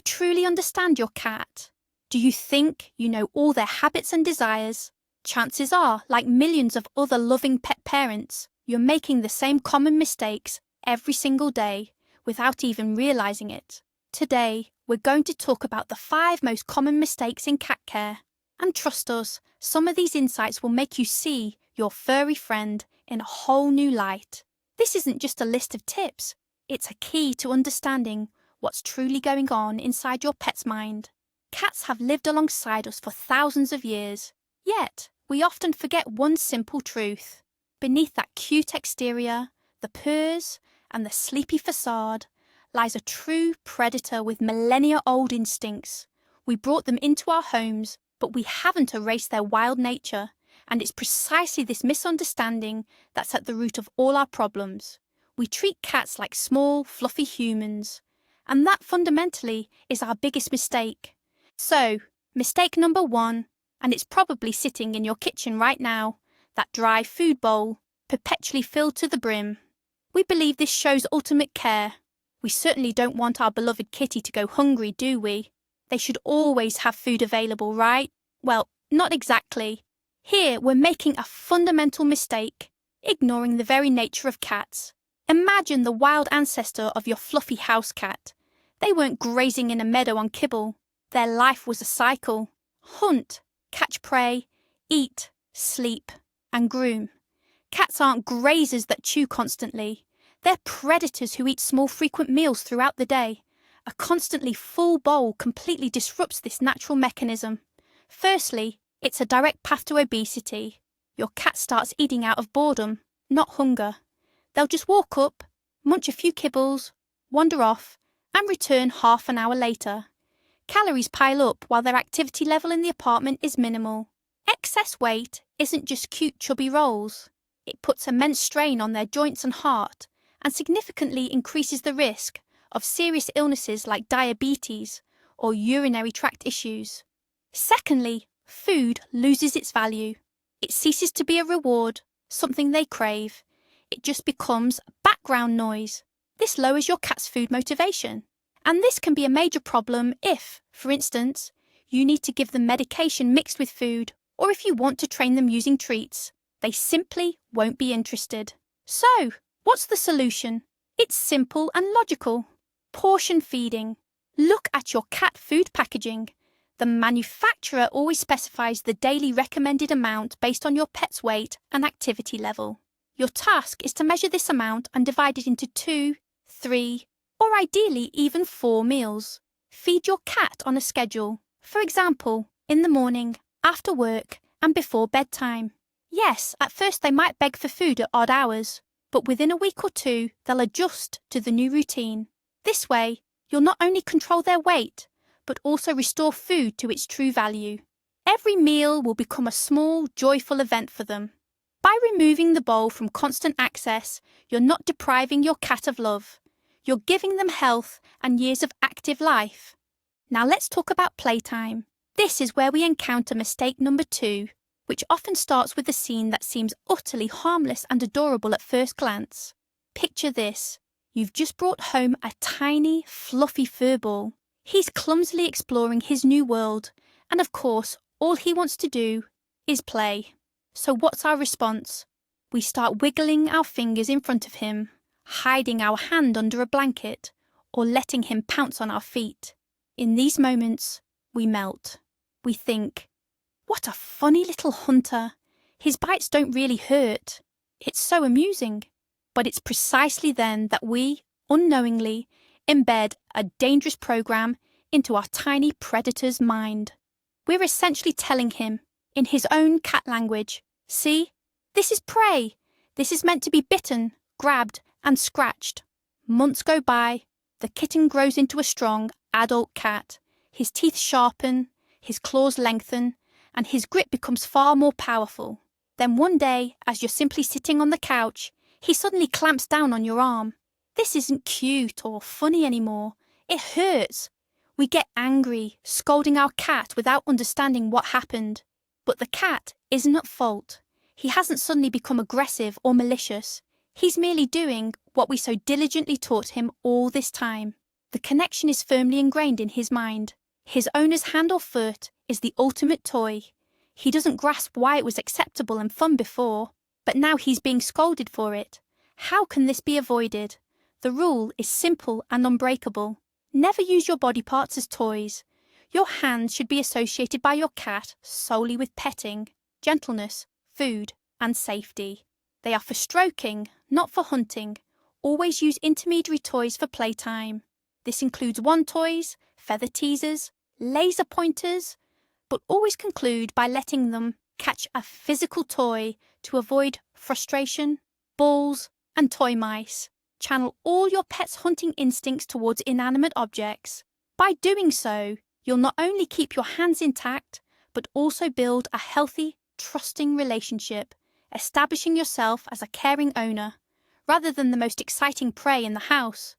truly understand your cat? Do you think you know all their habits and desires? Chances are, like millions of other loving pet parents, you're making the same common mistakes every single day without even realizing it. Today, we're going to talk about the 5 most common mistakes in cat care. And trust us, some of these insights will make you see your furry friend in a whole new light. This isn't just a list of tips, it's a key to understanding what's truly going on inside your pet's mind. Cats have lived alongside us for thousands of years, yet we often forget one simple truth. Beneath that cute exterior, the purrs, and the sleepy facade, lies a true predator with millennia-old instincts. We brought them into our homes, but we haven't erased their wild nature, and it's precisely this misunderstanding that's at the root of all our problems. We treat cats like small, fluffy humans, and that fundamentally is our biggest mistake. So, mistake number 1, and it's probably sitting in your kitchen right now, that dry food bowl, perpetually filled to the brim. We believe this shows ultimate care. We certainly don't want our beloved kitty to go hungry, do we? They should always have food available, right? Well, not exactly. Here we're making a fundamental mistake, ignoring the very nature of cats. Imagine the wild ancestor of your fluffy house cat. They weren't grazing in a meadow on kibble. Their life was a cycle. Hunt, catch prey, eat, sleep, and groom. Cats aren't grazers that chew constantly. They're predators who eat small frequent meals throughout the day. A constantly full bowl completely disrupts this natural mechanism. Firstly, it's a direct path to obesity. Your cat starts eating out of boredom, not hunger. They'll just walk up, munch a few kibbles, wander off, and return half an hour later. Calories pile up while their activity level in the apartment is minimal. Excess weight isn't just cute chubby rolls. It puts immense strain on their joints and heart, and significantly increases the risk of serious illnesses like diabetes or urinary tract issues. Secondly, food loses its value. It ceases to be a reward, something they crave. It just becomes background noise. This lowers your cat's food motivation. And this can be a major problem if, for instance, you need to give them medication mixed with food, or if you want to train them using treats. They simply won't be interested. So, what's the solution? It's simple and logical. Portion feeding. Look at your cat food packaging. The manufacturer always specifies the daily recommended amount based on your pet's weight and activity level. Your task is to measure this amount and divide it into 2, 3, or ideally even 4 meals. Feed your cat on a schedule. For example, in the morning, after work, and before bedtime. Yes, at first they might beg for food at odd hours, but within a week or 2, they'll adjust to the new routine. This way, you'll not only control their weight, but also restore food to its true value. Every meal will become a small, joyful event for them. By removing the bowl from constant access, you're not depriving your cat of love. You're giving them health and years of active life. Now let's talk about playtime. This is where we encounter mistake number 2, which often starts with a scene that seems utterly harmless and adorable at first glance. Picture this. You've just brought home a tiny, fluffy fur ball. He's clumsily exploring his new world, and of course, all he wants to do is play. So what's our response? We start wiggling our fingers in front of him, hiding our hand under a blanket, or letting him pounce on our feet. In these moments, we melt. We think, what a funny little hunter. His bites don't really hurt. It's so amusing. But it's precisely then that we, unknowingly, embed a dangerous program into our tiny predator's mind. We're essentially telling him, in his own cat language, see, this is prey. This is meant to be bitten, grabbed, and scratched. Months go by. The kitten grows into a strong, adult cat. His teeth sharpen, his claws lengthen, and his grip becomes far more powerful. Then one day, as you're simply sitting on the couch, he suddenly clamps down on your arm. This isn't cute or funny anymore. It hurts. We get angry, scolding our cat without understanding what happened. But the cat isn't at fault. He hasn't suddenly become aggressive or malicious. He's merely doing what we so diligently taught him all this time. The connection is firmly ingrained in his mind. His owner's hand or foot is the ultimate toy. He doesn't grasp why it was acceptable and fun before, but now he's being scolded for it. How can this be avoided? The rule is simple and unbreakable. Never use your body parts as toys. Your hands should be associated by your cat solely with petting, gentleness, food, and safety. They are for stroking, not for hunting. Always use intermediary toys for playtime. This includes wand toys, feather teasers, laser pointers, but always conclude by letting them catch a physical toy to avoid frustration, balls, and toy mice. Channel all your pet's hunting instincts towards inanimate objects. By doing so, you'll not only keep your hands intact, but also build a healthy, trusting relationship, establishing yourself as a caring owner, rather than the most exciting prey in the house.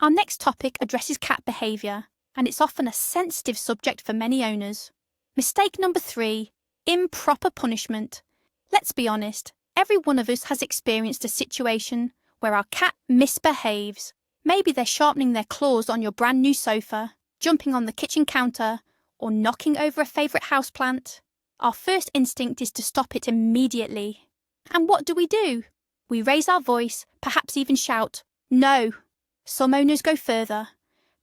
Our next topic addresses cat behaviour, and it's often a sensitive subject for many owners. Mistake number 3, improper punishment. Let's be honest, every one of us has experienced a situation where our cat misbehaves. Maybe they're sharpening their claws on your brand new sofa, jumping on the kitchen counter, or knocking over a favourite houseplant. Our first instinct is to stop it immediately. And what do? We raise our voice, perhaps even shout, "No!" Some owners go further,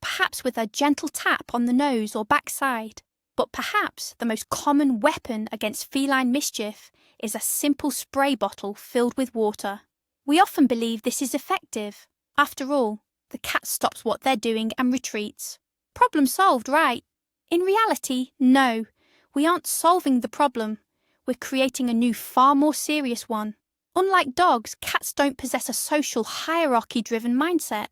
perhaps with a gentle tap on the nose or backside. But perhaps the most common weapon against feline mischief is a simple spray bottle filled with water. We often believe this is effective. After all, the cat stops what they're doing and retreats. Problem solved, right? In reality, no. We aren't solving the problem. We're creating a new, far more serious one. Unlike dogs, cats don't possess a social hierarchy-driven mindset.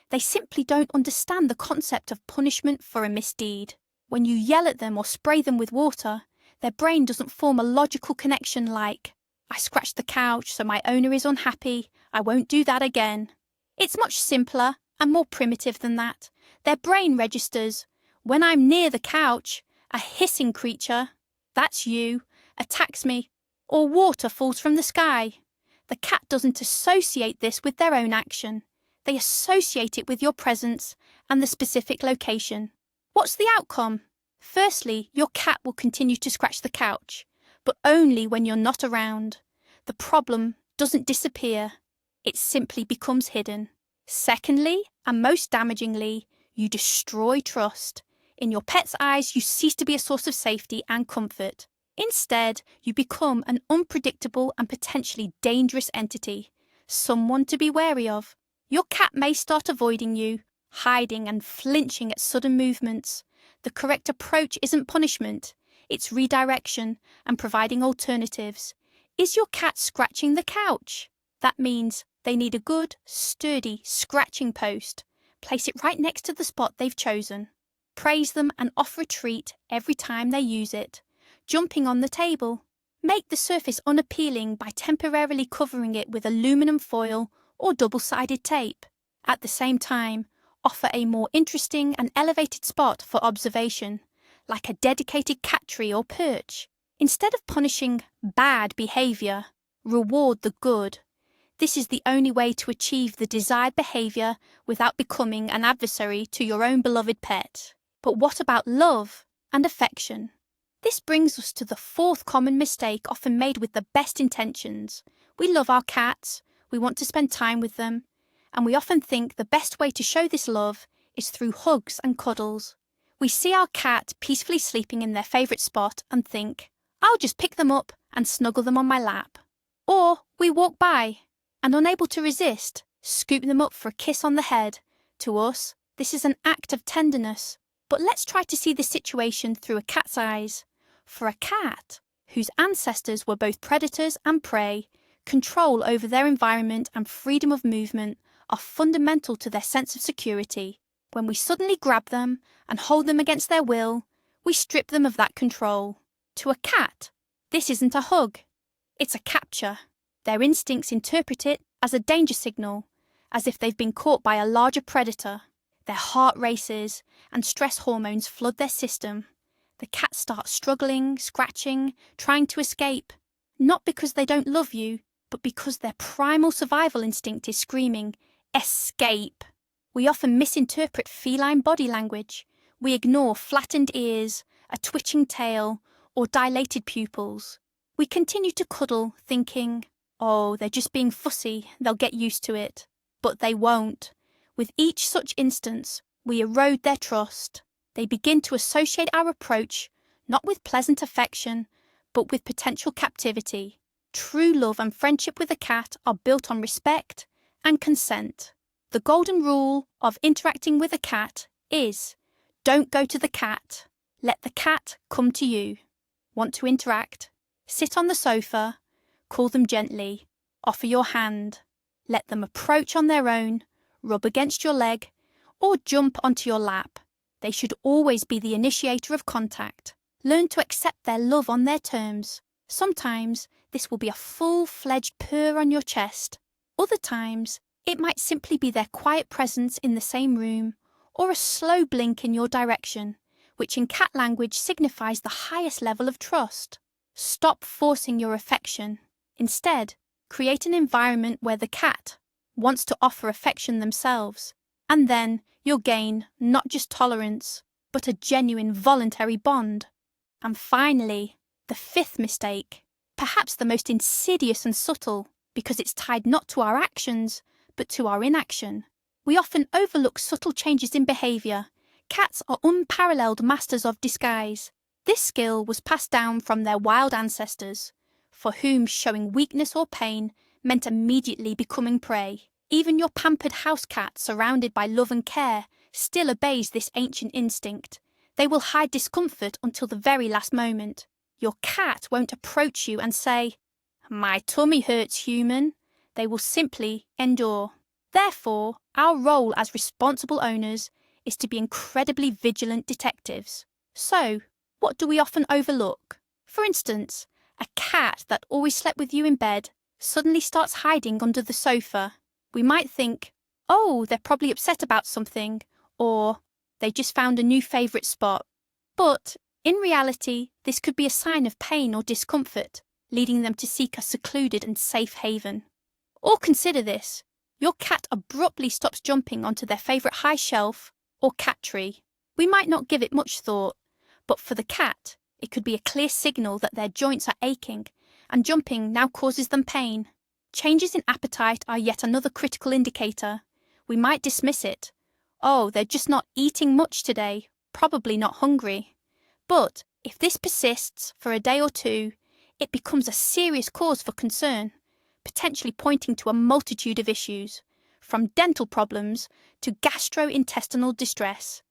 They simply don't understand the concept of punishment for a misdeed. When you yell at them or spray them with water, their brain doesn't form a logical connection like, "I scratched the couch, so my owner is unhappy. I won't do that again." It's much simpler and more primitive than that. Their brain registers, "When I'm near the couch, a hissing creature, that's you, attacks me, or water falls from the sky." The cat doesn't associate this with their own action. They associate it with your presence and the specific location. What's the outcome? Firstly, your cat will continue to scratch the couch, but only when you're not around. The problem doesn't disappear. It simply becomes hidden. Secondly, and most damagingly, you destroy trust. In your pet's eyes, you cease to be a source of safety and comfort. Instead, you become an unpredictable and potentially dangerous entity, someone to be wary of. Your cat may start avoiding you, hiding and flinching at sudden movements. The correct approach isn't punishment, it's redirection and providing alternatives. Is your cat scratching the couch? That means they need a good, sturdy scratching post. Place it right next to the spot they've chosen. Praise them and offer a treat every time they use it. Jumping on the table. Make the surface unappealing by temporarily covering it with aluminum foil or double-sided tape. At the same time, offer a more interesting and elevated spot for observation, like a dedicated cat tree or perch. Instead of punishing bad behaviour, reward the good. This is the only way to achieve the desired behaviour without becoming an adversary to your own beloved pet. But what about love and affection? This brings us to the 4th common mistake often made with the best intentions. We love our cats, we want to spend time with them, and we often think the best way to show this love is through hugs and cuddles. We see our cat peacefully sleeping in their favourite spot and think, "I'll just pick them up and snuggle them on my lap." Or we walk by and, unable to resist, scoop them up for a kiss on the head. To us, this is an act of tenderness. But let's try to see the situation through a cat's eyes. For a cat, whose ancestors were both predators and prey, control over their environment and freedom of movement are fundamental to their sense of security. When we suddenly grab them and hold them against their will, we strip them of that control. To a cat, this isn't a hug. It's a capture. Their instincts interpret it as a danger signal, as if they've been caught by a larger predator. Their heart races and stress hormones flood their system. The cat starts struggling, scratching, trying to escape. Not because they don't love you, but because their primal survival instinct is screaming, "Escape!" We often misinterpret feline body language. We ignore flattened ears, a twitching tail, or dilated pupils. We continue to cuddle, thinking, oh, they're just being fussy, they'll get used to it. But they won't. With each such instance, we erode their trust. They begin to associate our approach not with pleasant affection, but with potential captivity. True love and friendship with a cat are built on respect and consent. The golden rule of interacting with a cat is, don't go to the cat, let the cat come to you. Want to interact? Sit on the sofa, call them gently, offer your hand, let them approach on their own, rub against your leg, or jump onto your lap. They should always be the initiator of contact. Learn to accept their love on their terms. Sometimes this will be a full-fledged purr on your chest. Other times, it might simply be their quiet presence in the same room, or a slow blink in your direction, which in cat language signifies the highest level of trust. Stop forcing your affection. Instead, create an environment where the cat wants to offer affection themselves, and then you'll gain not just tolerance, but a genuine voluntary bond. And finally, the fifth mistake, perhaps the most insidious and subtle, because it's tied not to our actions, but to our inaction. We often overlook subtle changes in behaviour. Cats are unparalleled masters of disguise. This skill was passed down from their wild ancestors, for whom showing weakness or pain meant immediately becoming prey. Even your pampered house cat, surrounded by love and care, still obeys this ancient instinct. They will hide discomfort until the very last moment. Your cat won't approach you and say, "My tummy hurts, human." They will simply endure. Therefore, our role as responsible owners is to be incredibly vigilant detectives. So, what do we often overlook? For instance, a cat that always slept with you in bed suddenly starts hiding under the sofa. We might think, oh, they're probably upset about something, or they just found a new favourite spot. But, in reality, this could be a sign of pain or discomfort, leading them to seek a secluded and safe haven. Or consider this. Your cat abruptly stops jumping onto their favourite high shelf or cat tree. We might not give it much thought, but for the cat, it could be a clear signal that their joints are aching, and jumping now causes them pain. Changes in appetite are yet another critical indicator. We might dismiss it. Oh, they're just not eating much today, probably not hungry. But if this persists for a day or two, it becomes a serious cause for concern, potentially pointing to a multitude of issues, from dental problems to gastrointestinal distress.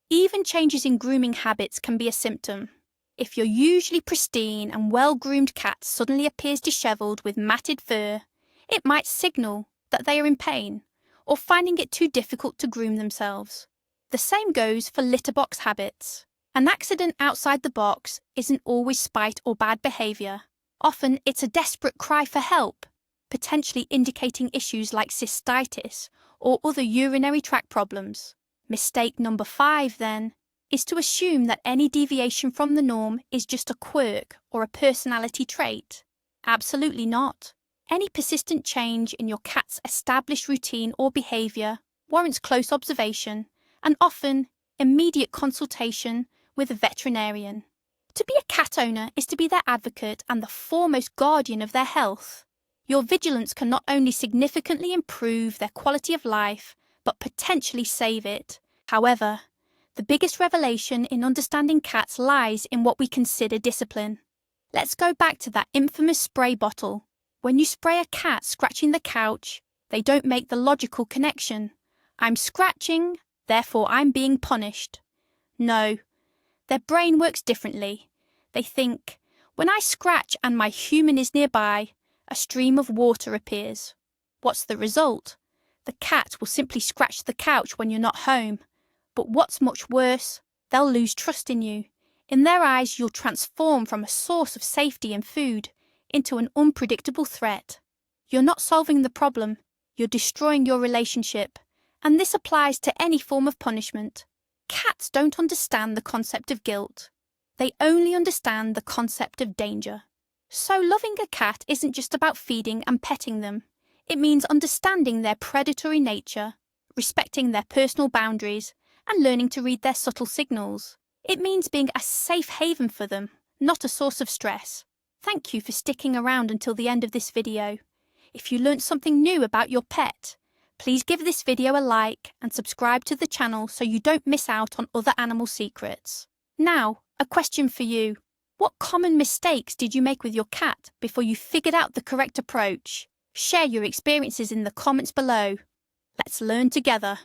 Even changes in grooming habits can be a symptom. If your usually pristine and well-groomed cat suddenly appears dishevelled with matted fur, it might signal that they are in pain or finding it too difficult to groom themselves. The same goes for litter box habits. An accident outside the box isn't always spite or bad behaviour. Often it's a desperate cry for help, potentially indicating issues like cystitis or other urinary tract problems. Mistake number 5, then, is to assume that any deviation from the norm is just a quirk or a personality trait. Absolutely not. Any persistent change in your cat's established routine or behaviour warrants close observation and often immediate consultation with a veterinarian. To be a cat owner is to be their advocate and the foremost guardian of their health. Your vigilance can not only significantly improve their quality of life, but potentially save it. However, the biggest revelation in understanding cats lies in what we consider discipline. Let's go back to that infamous spray bottle. When you spray a cat scratching the couch, they don't make the logical connection. I'm scratching, therefore I'm being punished. No, their brain works differently. They think, when I scratch and my human is nearby, a stream of water appears. What's the result? The cat will simply scratch the couch when you're not home. But what's much worse, they'll lose trust in you. In their eyes, you'll transform from a source of safety and food into an unpredictable threat. You're not solving the problem, you're destroying your relationship. And this applies to any form of punishment. Cats don't understand the concept of guilt. They only understand the concept of danger. So loving a cat isn't just about feeding and petting them. It means understanding their predatory nature, respecting their personal boundaries, and learning to read their subtle signals. It means being a safe haven for them, not a source of stress. Thank you for sticking around until the end of this video. If you learnt something new about your pet, please give this video a like and subscribe to the channel so you don't miss out on other animal secrets. Now, a question for you. What common mistakes did you make with your cat before you figured out the correct approach? Share your experiences in the comments below. Let's learn together.